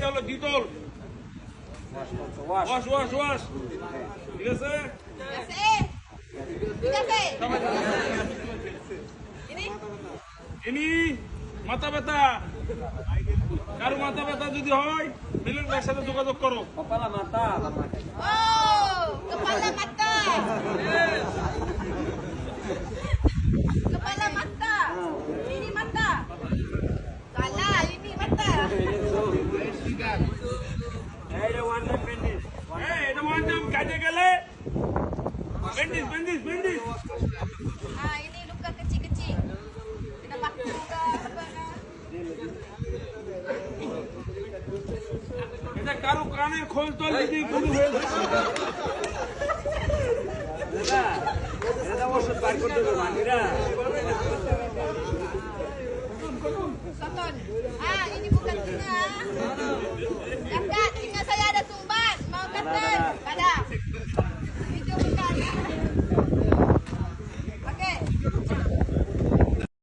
এটা হলো Dettol wash wash wash ঠিক আছে ইনি মাথা ব্যথা কারো মাথা ব্যথা যদি হয় মিলন ভাইয়ের সাথে যোগাযোগ করো Kepala mata. Oh, kepala mata. Kepala mata. Ini mata. Salah, ini mata. Ada warna pendek. এটা ওয়ান টাইম কাজে গেলে বেন্ডিস বেন্ডিস বেন্ডিস Ah, ini luka kecil-kecil. Kena paku ke apa ke? এটা কারো কানের খোল তোল যদি কোনো হয়ে যায় Ada oshud bar korte dibo Manira. Soton. Ah, ini bukan tengah.